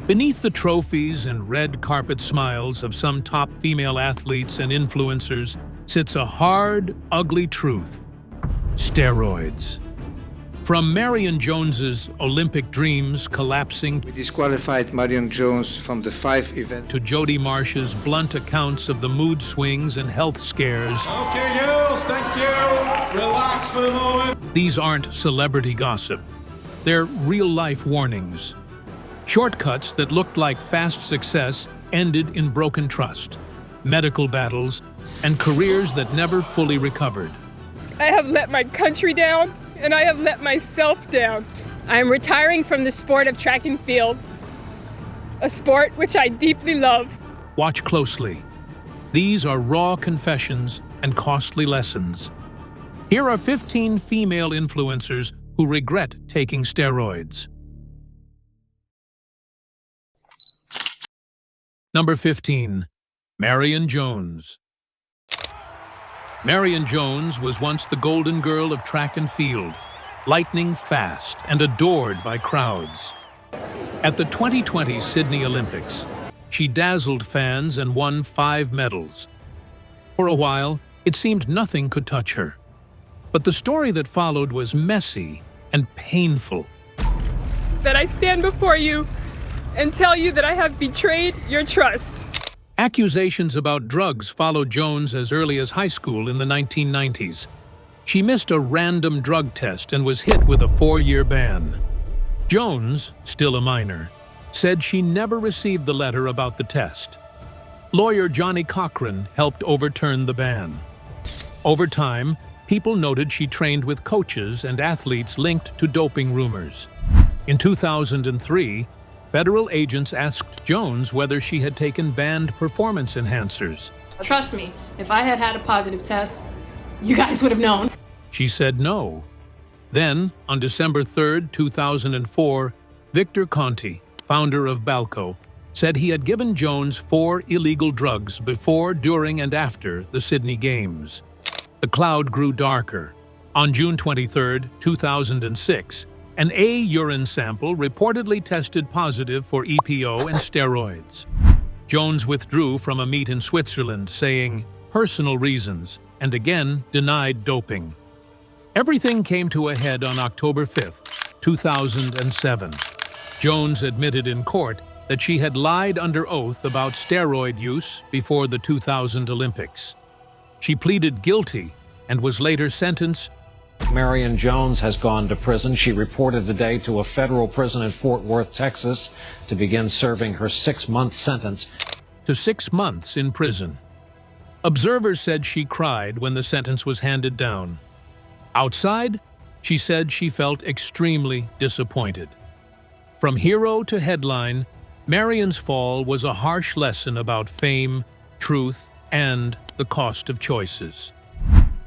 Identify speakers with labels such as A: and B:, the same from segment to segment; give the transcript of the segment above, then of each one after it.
A: Beneath the trophies and red carpet smiles of some top female athletes and influencers sits a hard, ugly truth: steroids. From Marion Jones's Olympic dreams collapsing
B: We disqualified Marion Jones from the 5 events.
A: to Jodie Marsh's blunt accounts of the mood swings and health scares,
C: Okay, girls, thank you. Relax for a moment.
A: these aren't celebrity gossip. They're real-life warnings. Shortcuts that looked like fast success ended in broken trust, medical battles, and careers that never fully recovered.
D: I have let my country down, and I have let myself down. I am retiring from the sport of track and field, a sport which I deeply love.
A: Watch closely. These are raw confessions and costly lessons. Here are 15 female influencers who regret taking steroids. Number 15. Marion Jones. Marion Jones was once the golden girl of track and field, lightning fast and adored by crowds. At the 2020 Sydney Olympics, she dazzled fans and won 5 medals. For a while, it seemed nothing could touch her. But the story that followed was messy and painful.
D: That I stand before you and tell you that I have betrayed your trust.
A: Accusations about drugs followed Jones as early as high school in the 1990s. She missed a random drug test and was hit with a 4-year ban. Jones, still a minor, said she never received the letter about the test. Lawyer Johnny Cochran helped overturn the ban. Over time, people noted she trained with coaches and athletes linked to doping rumors. In 2003, federal agents asked Jones whether she had taken banned performance enhancers.
E: Trust me, if I had had a positive test, you guys would have known.
A: She said no. Then, on December 3, 2004, Victor Conti, founder of Balco, said he had given Jones 4 illegal drugs before, during, and after the Sydney Games. The cloud grew darker. On June 23, 2006, an A urine sample reportedly tested positive for EPO and steroids. Jones withdrew from a meet in Switzerland, saying personal reasons, and again denied doping. Everything came to a head on October 5, 2007. Jones admitted in court that she had lied under oath about steroid use before the 2000 Olympics. She pleaded guilty and was later sentenced.
F: Marion Jones has gone to prison. She reported today to a federal prison in Fort Worth, Texas, to begin serving her 6-month sentence.
A: To 6 months in prison. Observers said she cried when the sentence was handed down. Outside, she said she felt extremely disappointed. From hero to headline, Marion's fall was a harsh lesson about fame, truth, and the cost of choices.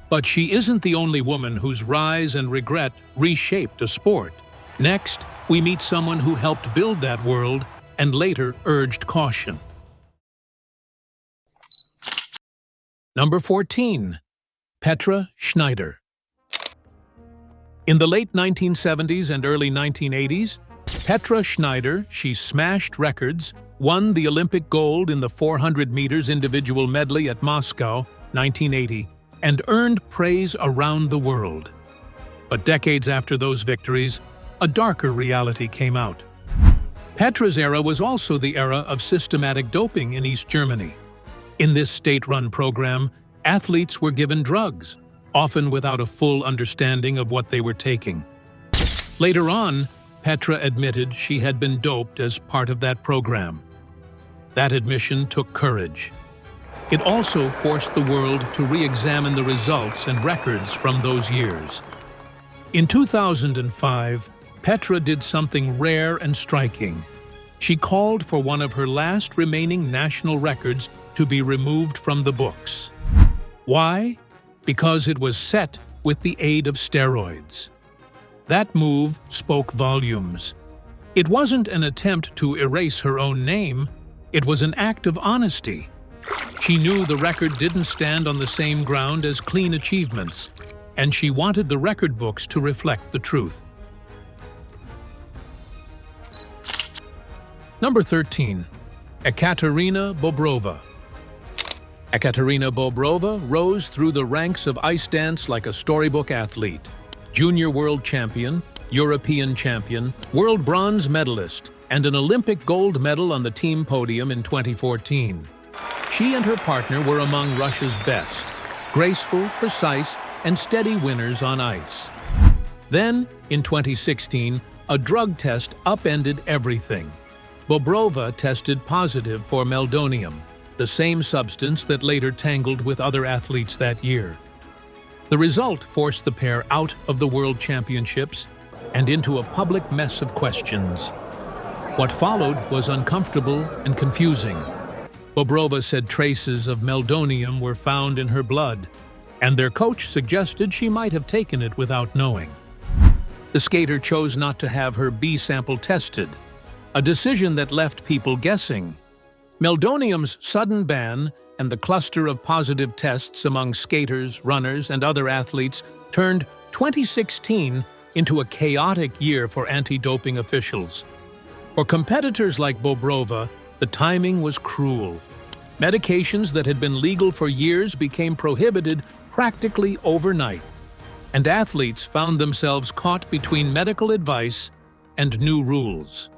A: But she isn't the only woman whose rise and regret reshaped a sport. Next, we meet someone who helped build that world and later urged caution. Number 14. Petra Schneider. In the late 1970s and early 1980s, Petra Schneider, she smashed records, won the Olympic gold in the 400 meters individual medley at Moscow, 1980, and earned praise around the world. But decades after those victories, a darker reality came out. Petra's era was also the era of systematic doping in East Germany. In this state-run program, athletes were given drugs, often without a full understanding of what they were taking. Later on, Petra admitted she had been doped as part of that program. That admission took courage. It also forced the world to re-examine the results and records from those years. In 2005, Petra did something rare and striking. She called for one of her last remaining national records to be removed from the books. Why? Because it was set with the aid of steroids. That move spoke volumes. It wasn't an attempt to erase her own name, it was an act of honesty. She knew the record didn't stand on the same ground as clean achievements, and she wanted the record books to reflect the truth. Number 13. Katarina Bobrova. Katarina Bobrova rose through the ranks of ice dance like a storybook athlete. Junior world champion, European champion, world bronze medalist, and an Olympic gold medal on the team podium in 2014. She and her partner were among Russia's best, graceful, precise, and steady winners on ice. Then, in 2016, a drug test upended everything. Bobrova tested positive for meldonium, the same substance that later tangled with other athletes that year. The result forced the pair out of the World Championships and into a public mess of questions. What followed was uncomfortable and confusing. Bobrova said traces of meldonium were found in her blood, and their coach suggested she might have taken it without knowing. The skater chose not to have her B sample tested, a decision that left people guessing. Meldonium's sudden ban and the cluster of positive tests among skaters, runners, and other athletes turned 2016 into a chaotic year for anti-doping officials. For competitors like Bobrova, the timing was cruel. Medications that had been legal for years became prohibited practically overnight, and athletes found themselves caught between medical advice and new rules.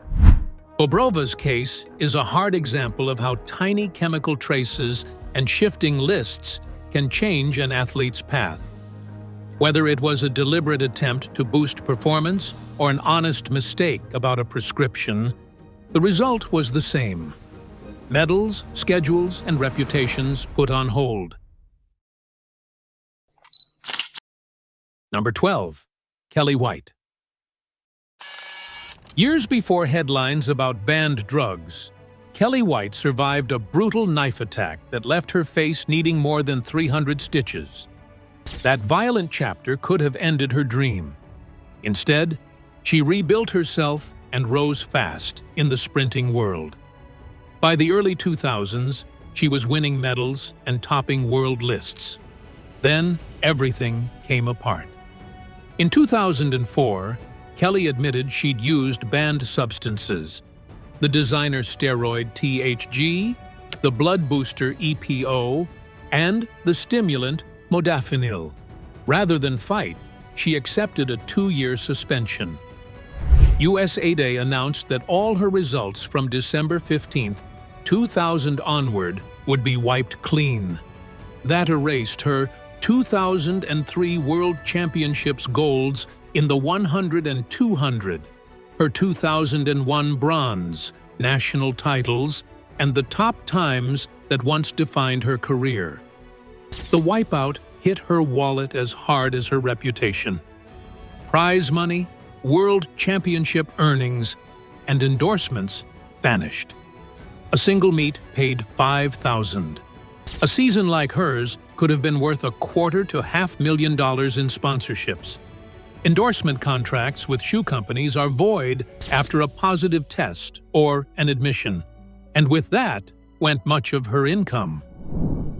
A: Bobrova's case is a hard example of how tiny chemical traces and shifting lists can change an athlete's path. Whether it was a deliberate attempt to boost performance or an honest mistake about a prescription, the result was the same: medals, schedules, and reputations put on hold. Number 12. Kelly White. Years before headlines about banned drugs, Kelly White survived a brutal knife attack that left her face needing more than 300 stitches. That violent chapter could have ended her dream. Instead, she rebuilt herself and rose fast in the sprinting world. By the early 2000s, she was winning medals and topping world lists. Then, everything came apart. In 2004, Kelly admitted she'd used banned substances: the designer steroid THG, the blood booster EPO, and the stimulant modafinil. Rather than fight, she accepted a 2-year suspension. USA Today announced that all her results from December 15, 2000 onward would be wiped clean. That erased her 2003 World Championships golds in the 100 and 200, her 2001 bronze, national titles, and the top times that once defined her career. The wipeout hit her wallet as hard as her reputation. Prize money, world championship earnings, and endorsements vanished. A single meet paid $5,000. A season like hers could have been worth $250,000 to $500,000 in sponsorships. Endorsement contracts with shoe companies are void after a positive test or an admission, and with that went much of her income.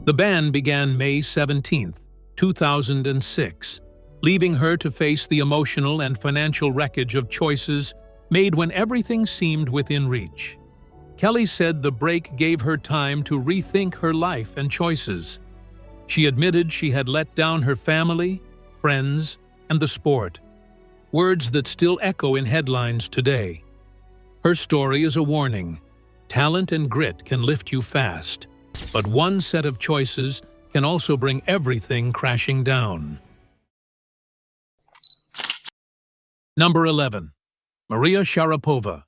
A: The ban began May 17, 2006, leaving her to face the emotional and financial wreckage of choices made when everything seemed within reach. Kelly said the break gave her time to rethink her life and choices. She admitted she had let down her family, friends, and the sport, words that still echo in headlines today. Her story is a warning. Talent and grit can lift you fast, but one set of choices can also bring everything crashing down. Number 11. Maria Sharapova.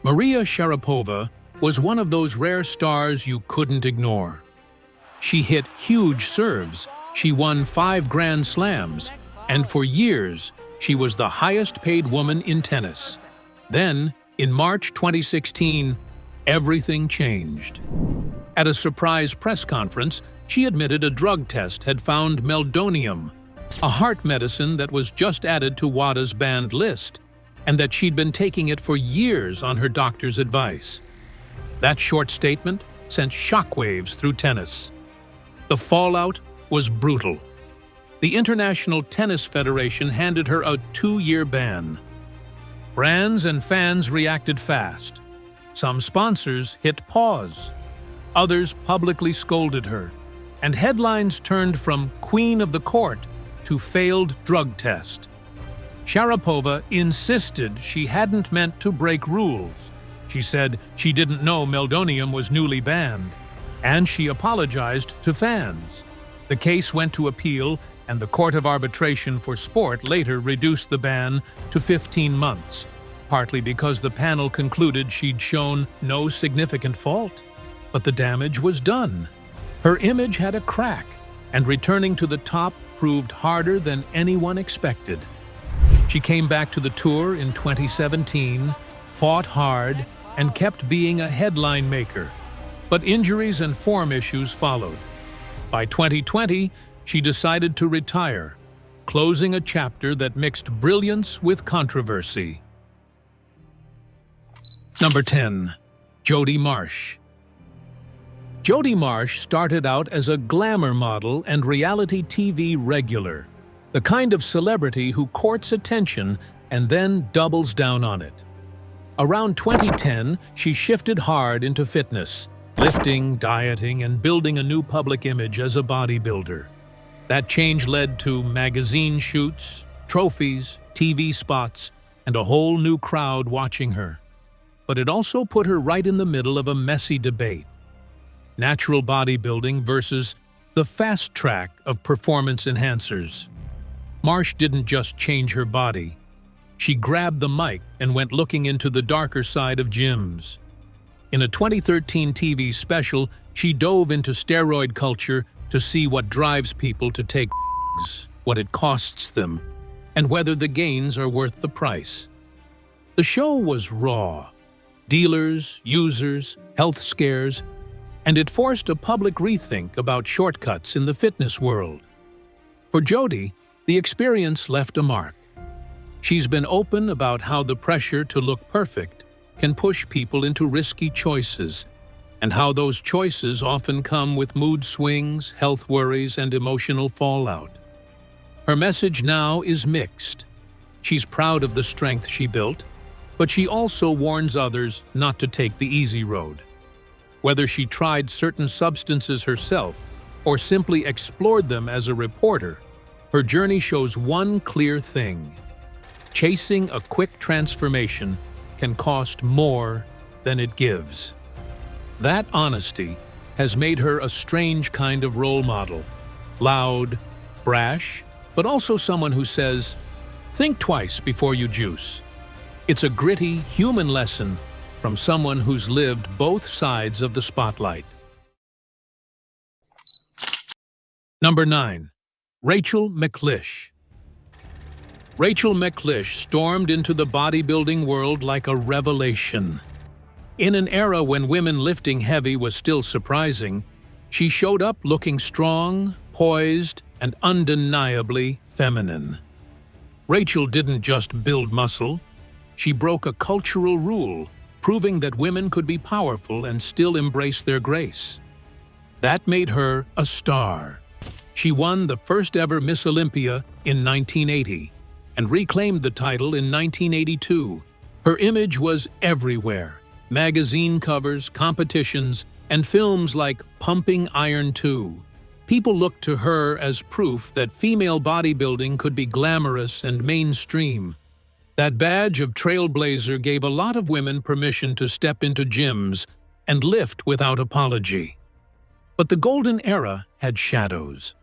A: Maria Sharapova was one of those rare stars you couldn't ignore. She hit huge serves, she won 5 Grand Slams, and for years, she was the highest-paid woman in tennis. Then, in March 2016, everything changed. At a surprise press conference, she admitted a drug test had found meldonium, a heart medicine that was just added to WADA's banned list, and that she'd been taking it for years on her doctor's advice. That short statement sent shockwaves through tennis. The fallout was brutal. The International Tennis Federation handed her a 2-year ban. Brands and fans reacted fast. Some sponsors hit pause. Others publicly scolded her, and headlines turned from Queen of the Court to failed drug test. Sharapova insisted she hadn't meant to break rules. She said she didn't know meldonium was newly banned, and she apologized to fans. The case went to appeal, and the Court of Arbitration for Sport later reduced the ban to 15 months, partly because the panel concluded she'd shown no significant fault. But the damage was done. Her image had a crack, and returning to the top proved harder than anyone expected. She came back to the tour in 2017, fought hard, and kept being a headline maker. But injuries and form issues followed. By 2020, she decided to retire, closing a chapter that mixed brilliance with controversy. Number 10. Jodie Marsh. Jodie Marsh started out as a glamour model and reality TV regular, the kind of celebrity who courts attention and then doubles down on it. Around 2010, she shifted hard into fitness, lifting, dieting, and building a new public image as a bodybuilder. That change led to magazine shoots, trophies, TV spots, and a whole new crowd watching her. But it also put her right in the middle of a messy debate. Natural bodybuilding versus the fast track of performance enhancers. Marsh didn't just change her body. She grabbed the mic and went looking into the darker side of gyms. In a 2013 TV special, she dove into steroid culture to see what drives people to take drugs, what it costs them, and whether the gains are worth the price. The show was raw. Dealers, users, health scares, and it forced a public rethink about shortcuts in the fitness world. For Jodie, the experience left a mark. She's been open about how the pressure to look perfect can push people into risky choices, and how those choices often come with mood swings, health worries, and emotional fallout. Her message now is mixed. She's proud of the strength she built, but she also warns others not to take the easy road. Whether she tried certain substances herself or simply explored them as a reporter, her journey shows one clear thing: chasing a quick transformation can cost more than it gives. That honesty has made her a strange kind of role model. Loud, brash, but also someone who says, "Think twice before you juice." It's a gritty, human lesson from someone who's lived both sides of the spotlight. Number 9. Rachel Mccllish. Rachel Mccllish stormed into the bodybuilding world like a revelation. In an era when women lifting heavy was still surprising, she showed up looking strong, poised, and undeniably feminine. Rachel didn't just build muscle. She broke a cultural rule, proving that women could be powerful and still embrace their grace. That made her a star. She won the first ever Miss Olympia in 1980 and reclaimed the title in 1982. Her image was everywhere: magazine covers, competitions, and films like Pumping Iron 2. People looked to her as proof that female bodybuilding could be glamorous and mainstream. That badge of trailblazer gave a lot of women permission to step into gyms and lift without apology. But the golden era had shadows.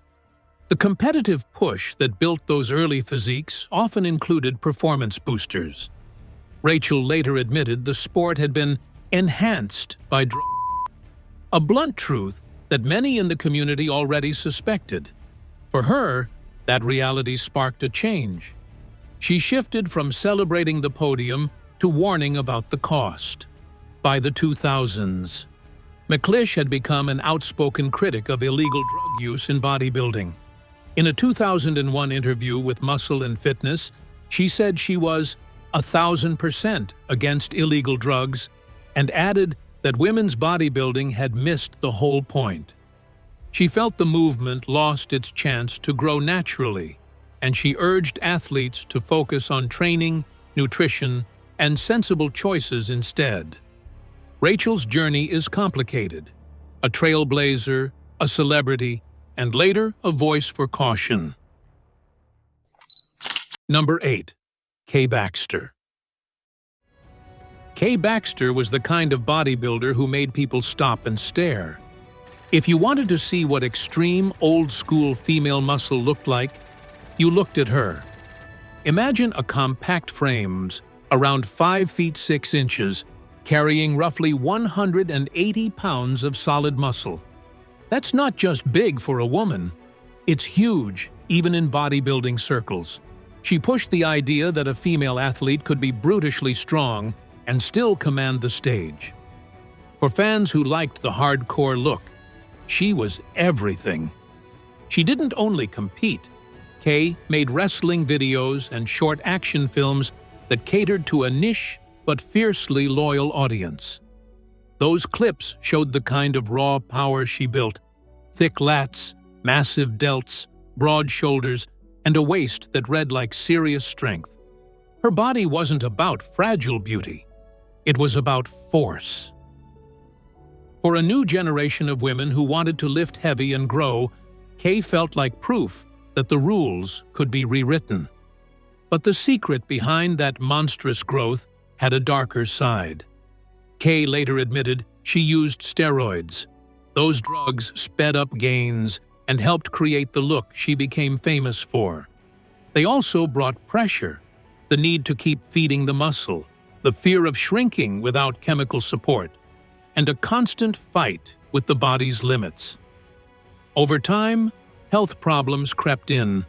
A: The competitive push that built those early physiques often included performance boosters. Rachel later admitted the sport had been enhanced by drugs. A blunt truth that many in the community already suspected. For her, that reality sparked a change. She shifted from celebrating the podium to warning about the cost. By the 2000s, Mccllish had become an outspoken critic of illegal drug use in bodybuilding. In a 2001 interview with Muscle and Fitness, she said she was 1,000% against illegal drugs and added that women's bodybuilding had missed the whole point. She felt the movement lost its chance to grow naturally, and she urged athletes to focus on training, nutrition, and sensible choices instead. Rachel's journey is complicated. A trailblazer, a celebrity, and later a voice for caution. Number 8. Kay Baxter. Kay Baxter was the kind of bodybuilder who made people stop and stare. If you wanted to see what extreme, old-school female muscle looked like, you looked at her. Imagine a compact frame, around 5 feet 6 inches, carrying roughly 180 pounds of solid muscle. That's not just big for a woman. It's huge, even in bodybuilding circles. She pushed the idea that a female athlete could be brutishly strong and still command the stage. For fans who liked the hardcore look, she was everything. She didn't only compete. Kay made wrestling videos and short action films that catered to a niche but fiercely loyal audience. Those clips showed the kind of raw power she built: thick lats, massive delts, broad shoulders, and a waist that read like serious strength. Her body wasn't about fragile beauty. It was about force. For a new generation of women who wanted to lift heavy and grow, Kay felt like proof that the rules could be rewritten. But the secret behind that monstrous growth had a darker side. Kay later admitted she used steroids. Those drugs sped up gains and helped create the look she became famous for. They also brought pressure, the need to keep feeding the muscle, the fear of shrinking without chemical support, and a constant fight with the body's limits. Over time, health problems crept in.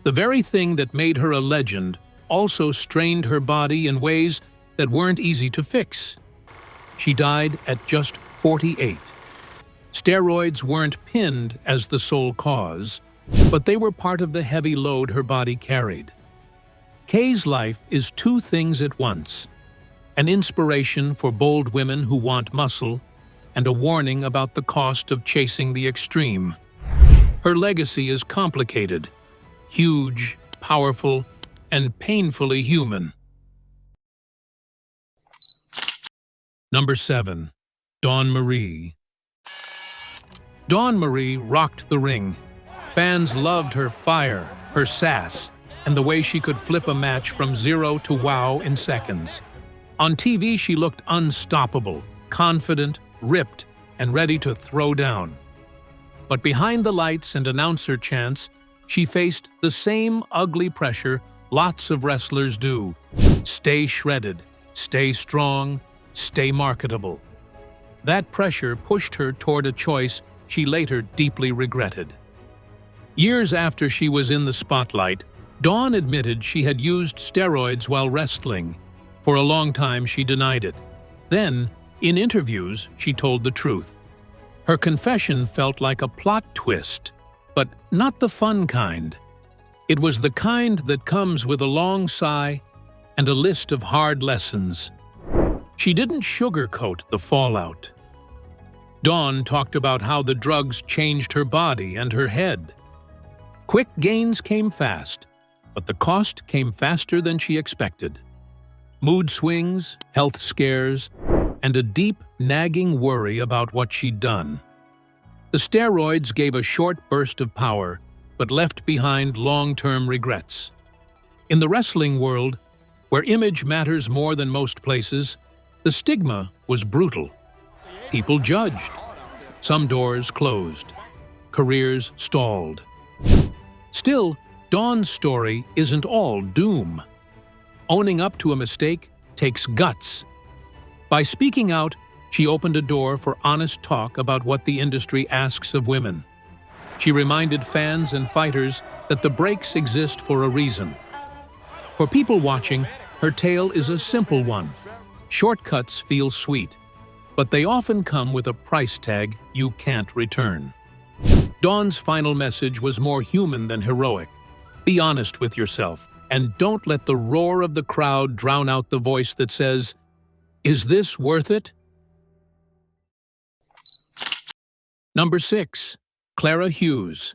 A: The very thing that made her a legend also strained her body in ways that weren't easy to fix. She died at just 48. Steroids weren't pinned as the sole cause, but they were part of the heavy load her body carried. Kay's life is two things at once: an inspiration for bold women who want muscle, and a warning about the cost of chasing the extreme. Her legacy is complicated, huge, powerful, and painfully human. Number 7. Dawn Marie. Dawn Marie rocked the ring. Fans loved her fire, her sass, and the way she could flip a match from zero to wow in seconds. On TV, she looked unstoppable, confident, ripped, and ready to throw down. But behind the lights and announcer chants, she faced the same ugly pressure lots of wrestlers do: stay shredded, stay strong, stay marketable. That pressure pushed her toward a choice she later deeply regretted. Years after she was in the spotlight, Dawn admitted she had used steroids while wrestling. For a long time, she denied it. Then, in interviews, she told the truth. Her confession felt like a plot twist, but not the fun kind. It was the kind that comes with a long sigh and a list of hard lessons. She didn't sugarcoat the fallout. Dawn talked about how the drugs changed her body and her head. Quick gains came fast, but the cost came faster than she expected. Mood swings, health scares, and a deep, nagging worry about what she'd done. The steroids gave a short burst of power, but left behind long-term regrets. In the wrestling world, where image matters more than most places, the stigma was brutal. People judged. Some doors closed. Careers stalled. Still, Dawn's story isn't all doom. Owning up to a mistake takes guts. By speaking out, she opened a door for honest talk about what the industry asks of women. She reminded fans and fighters that the breaks exist for a reason. For people watching, her tale is a simple one. Shortcuts feel sweet, but they often come with a price tag you can't return. Dawn's final message was more human than heroic. Be honest with yourself, and don't let the roar of the crowd drown out the voice that says, "Is this worth it?" Number 6. Clara Hughes.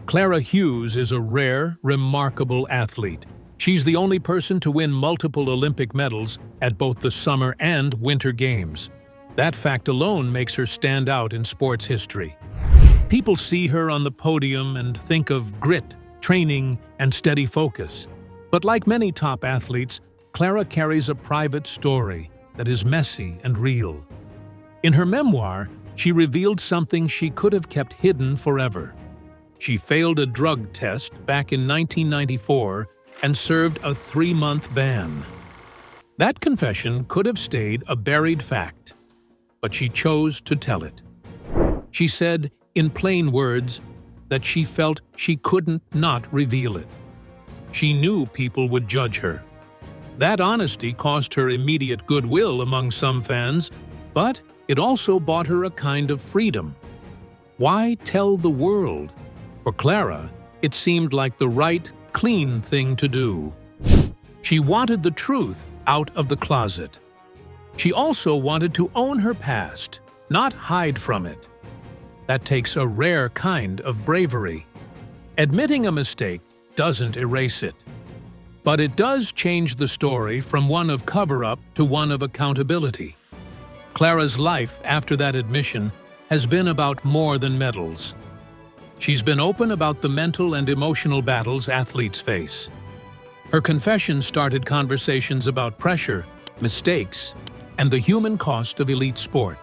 A: Clara Hughes is a rare, remarkable athlete. She's the only person to win multiple Olympic medals at both the Summer and Winter Games. That fact alone makes her stand out in sports history. People see her on the podium and think of grit, training, and steady focus. But like many top athletes, Clara carries a private story that is messy and real. In her memoir, she revealed something she could have kept hidden forever. She failed a drug test back in 1994 and served a 3-month ban. That confession could have stayed a buried fact, but she chose to tell it. She said, in plain words, that she felt she couldn't not reveal it. She knew people would judge her. That honesty cost her immediate goodwill among some fans, but it also bought her a kind of freedom. Why tell the world? For Clara, it seemed like the right, clean thing to do. She wanted the truth out of the closet. She also wanted to own her past, not hide from it. That takes a rare kind of bravery. Admitting a mistake doesn't erase it. But it does change the story from one of cover-up to one of accountability. Clara's life after that admission has been about more than medals. She's been open about the mental and emotional battles athletes face. Her confession started conversations about pressure, mistakes, and the human cost of elite sport.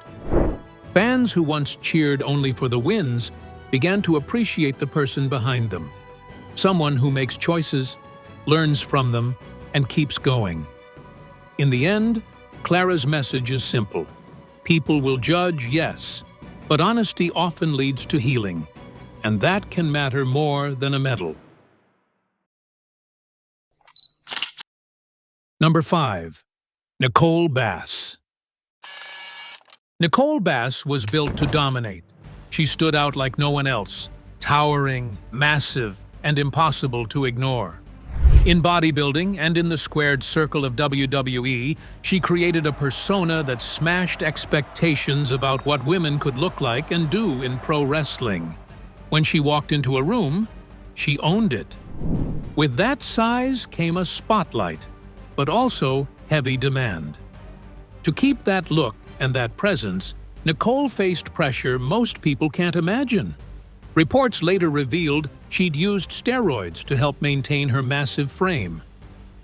A: Fans who once cheered only for the wins began to appreciate the person behind them. Someone who makes choices, learns from them, and keeps going. In the end, Clara's message is simple. People will judge, yes, but honesty often leads to healing, and that can matter more than a medal. Number 5. Nicole Bass. Nicole Bass was built to dominate. She stood out like no one else, towering, massive, and impossible to ignore. In bodybuilding and in the squared circle of WWE, she created a persona that smashed expectations about what women could look like and do in pro wrestling. When she walked into a room, she owned it. With that size came a spotlight, but also heavy demand. To keep that look and that presence, Nicole faced pressure most people can't imagine. Reports later revealed she'd used steroids to help maintain her massive frame.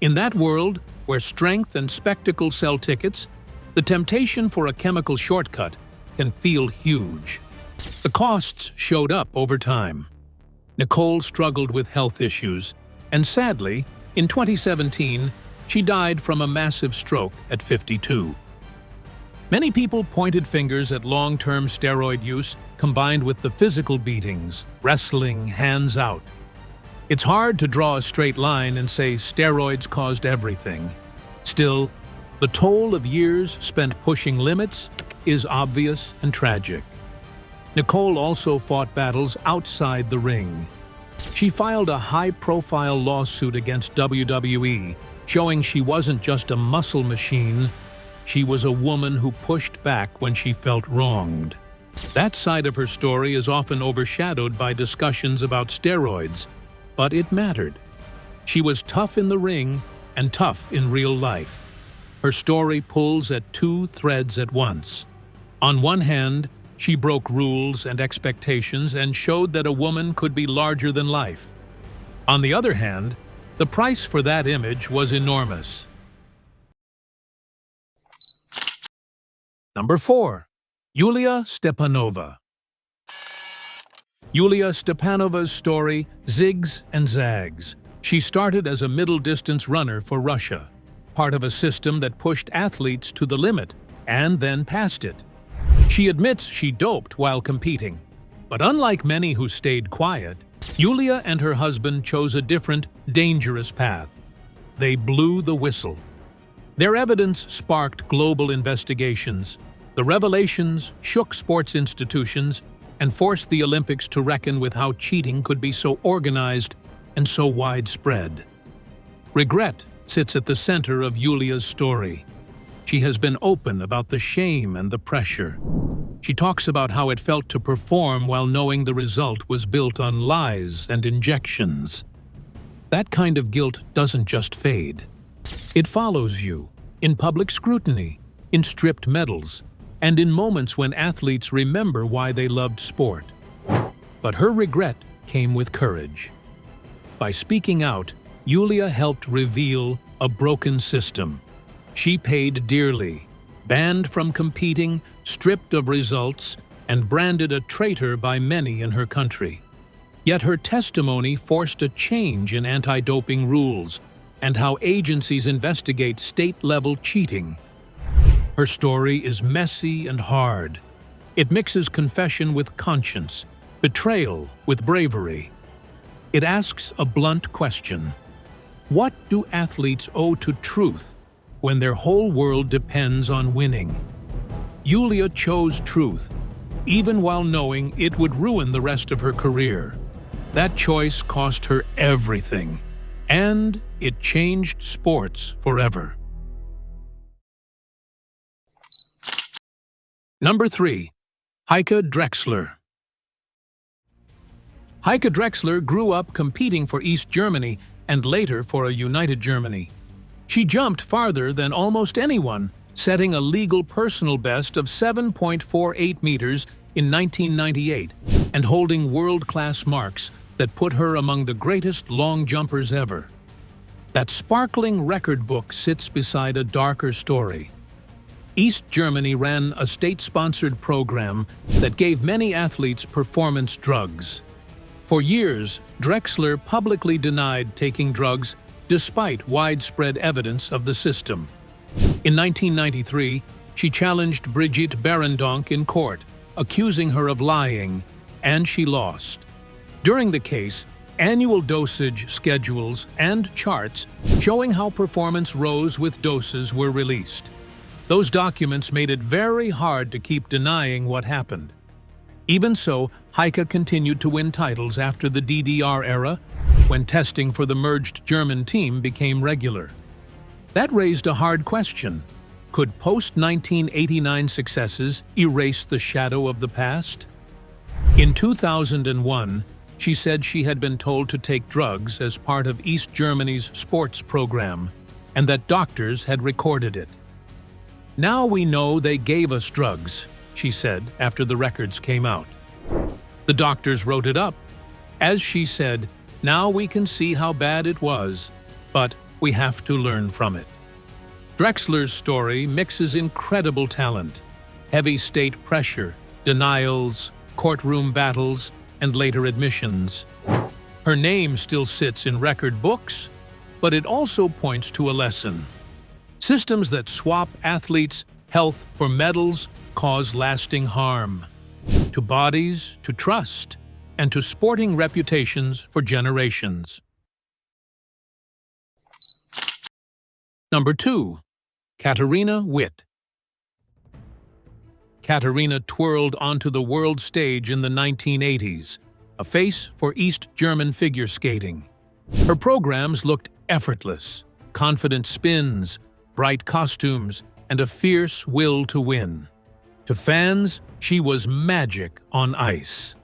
A: In that world, where strength and spectacle sell tickets, the temptation for a chemical shortcut can feel huge. The costs showed up over time. Nicole struggled with health issues, and sadly, in 2017, she died from a massive stroke at 52. Many people pointed fingers at long-term steroid use combined with the physical beatings, wrestling, hands out. It's hard to draw a straight line and say steroids caused everything. Still, the toll of years spent pushing limits is obvious and tragic. Nicole also fought battles outside the ring. She filed a high-profile lawsuit against WWE, showing she wasn't just a muscle machine, she was a woman who pushed back when she felt wronged. That side of her story is often overshadowed by discussions about steroids, but it mattered. She was tough in the ring and tough in real life. Her story pulls at two threads at once. On one hand, she broke rules and expectations and showed that a woman could be larger than life. On the other hand, the price for that image was enormous. Number 4. Yulia Stepanova. Yulia Stepanova's story zigs and zags. She started as a middle-distance runner for Russia, part of a system that pushed athletes to the limit and then passed it. She admits she doped while competing, but unlike many who stayed quiet, Yulia and her husband chose a different, dangerous path. They blew the whistle. Their evidence sparked global investigations. The revelations shook sports institutions and forced the Olympics to reckon with how cheating could be so organized and so widespread. Regret sits at the center of Yulia's story. She has been open about the shame and the pressure. She talks about how it felt to perform while knowing the result was built on lies and injections. That kind of guilt doesn't just fade. It follows you in public scrutiny, in stripped medals, and in moments when athletes remember why they loved sport. But her regret came with courage. By speaking out, Yulia helped reveal a broken system. She paid dearly, banned from competing, stripped of results, and branded a traitor by many in her country. Yet her testimony forced a change in anti-doping rules and how agencies investigate state-level cheating. Her story is messy and hard. It mixes confession with conscience, betrayal with bravery. It asks a blunt question. What do athletes owe to truth when their whole world depends on winning? Yulia chose truth, even while knowing it would ruin the rest of her career. That choice cost her everything, and it changed sports forever. Number 3. Hikaru Drexler. Hikaru Drexler grew up competing for East Germany and later for a united Germany. She jumped farther than almost anyone, setting a legal personal best of 7.48 meters in 1998 and holding world-class marks that put her among the greatest long jumpers ever. That sparkling record book sits beside a darker story. East Germany ran a state-sponsored program that gave many athletes performance drugs. For years, Drexler publicly denied taking drugs despite widespread evidence of the system. In 1993, she challenged Brigitte Barendonck in court, accusing her of lying, and she lost. During the case, annual dosage schedules and charts showing how performance rose with doses were released. Those documents made it very hard to keep denying what happened. Even so, Hikaru continued to win titles after the DDR era, when testing for the merged German team became regular. That raised a hard question. Could post-1989 successes erase the shadow of the past? In 2001, she said she had been told to take drugs as part of East Germany's sports program, and that doctors had recorded it. "Now we know they gave us drugs," she said after the records came out. The doctors wrote it up. As she said, "Now we can see how bad it was, but we have to learn from it." Drexler's story mixes incredible talent, heavy state pressure, denials, courtroom battles, and later admissions. Her name still sits in record books, but it also points to a lesson. Systems that swap athletes' health for medals cause lasting harm to bodies, to trust, and to sporting reputations for generations. Number 2. Katarina Witt. Katarina twirled onto the world stage in the 1980s, a face for East German figure skating. Her programs looked effortless, confident spins, bright costumes, and a fierce will to win. To fans, she was magic on ice.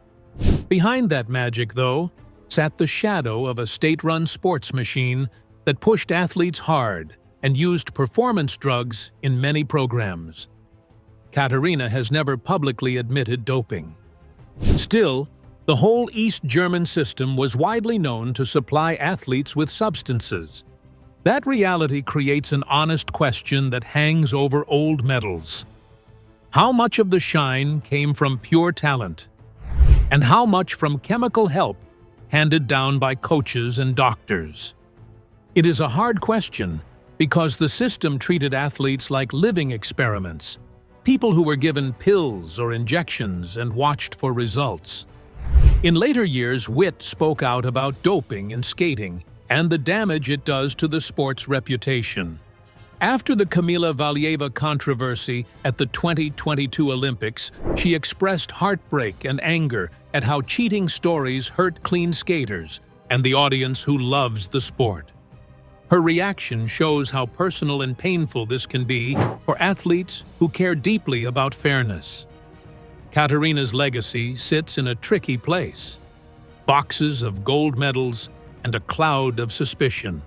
A: Behind that magic, though, sat the shadow of a state-run sports machine that pushed athletes hard and used performance drugs in many programs. Katarina has never publicly admitted doping. Still, the whole East German system was widely known to supply athletes with substances. That reality creates an honest question that hangs over old medals. How much of the shine came from pure talent? And how much from chemical help handed down by coaches and doctors? It is a hard question because the system treated athletes like living experiments, people who were given pills or injections and watched for results. In later years, Witt spoke out about doping in skating and the damage it does to the sport's reputation. After the Kamila Valieva controversy at the 2022 Olympics, she expressed heartbreak and anger at how cheating stories hurt clean skaters and the audience who loves the sport. Her reaction shows how personal and painful this can be for athletes who care deeply about fairness. Katarina's legacy sits in a tricky place. Boxes of gold medals and a cloud of suspicion.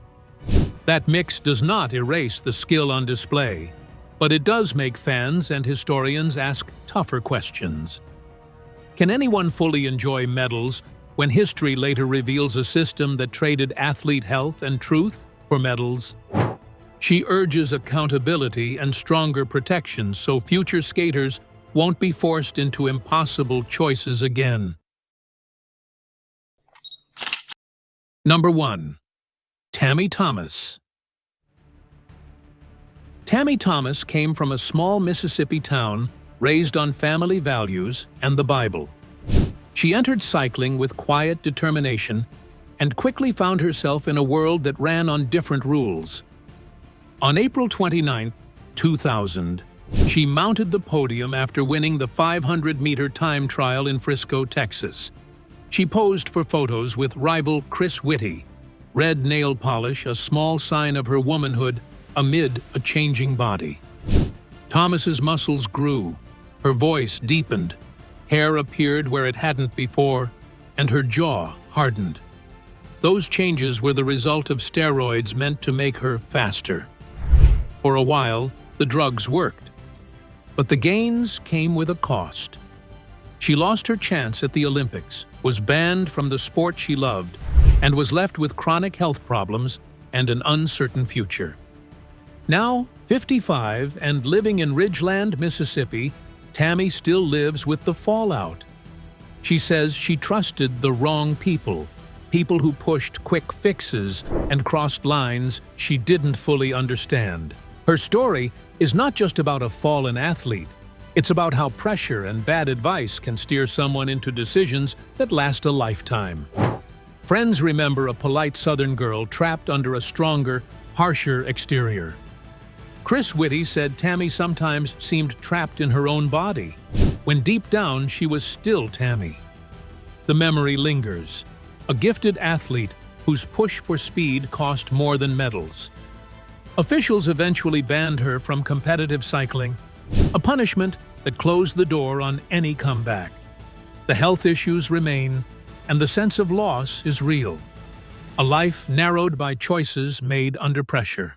A: That mix does not erase the skill on display, but it does make fans and historians ask tougher questions. Can anyone fully enjoy medals when history later reveals a system that traded athlete health and truth for medals? She urges accountability and stronger protections so future skaters won't be forced into impossible choices again. Number 1. Tammy Thomas. Tammy Thomas came from a small Mississippi town raised on family values and the Bible. She entered cycling with quiet determination and quickly found herself in a world that ran on different rules. On April 29, 2000, she mounted the podium after winning the 500-meter time trial in Frisco, Texas. She posed for photos with rival Chris Whitty, red nail polish a small sign of her womanhood amid a changing body. Thomas's muscles grew, her voice deepened, hair appeared where it hadn't before, and her jaw hardened. Those changes were the result of steroids meant to make her faster. For a while, the drugs worked. But the gains came with a cost. She lost her chance at the Olympics, was banned from the sport she loved, and was left with chronic health problems and an uncertain future. Now, 55 and living in Ridgeland, Mississippi, Tammy still lives with the fallout. She says she trusted the wrong people who pushed quick fixes and crossed lines she didn't fully understand. Her story is not just about a fallen athlete. It's about how pressure and bad advice can steer someone into decisions that last a lifetime. Friends remember a polite Southern girl trapped under a stronger, harsher exterior. Chris Whitty said Tammy sometimes seemed trapped in her own body, when deep down she was still Tammy. The memory lingers. A gifted athlete whose push for speed cost more than medals. Officials eventually banned her from competitive cycling, a punishment that closed the door on any comeback. The health issues remain, and the sense of loss is real. A life narrowed by choices made under pressure.